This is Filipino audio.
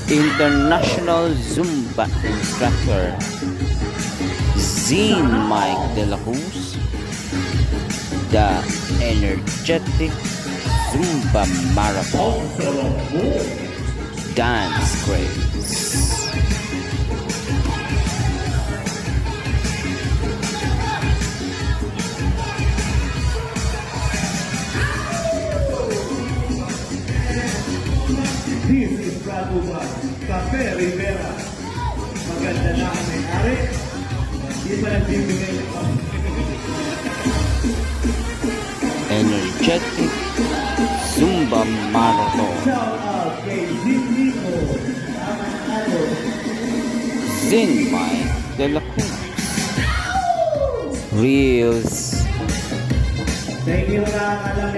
International Zumba Instructor Zine Mike De La Cruz, The Energetic Zumba Marathon Dance Craze. This is Bravo Bar, Cafe Rivera. Maganda na ang may-ari. Di ba nagbibigay ng Energetic Zumba Marathon shout out kay Zimnico. Ano? Zine Mike De La Cruz Reels. Thank you na alam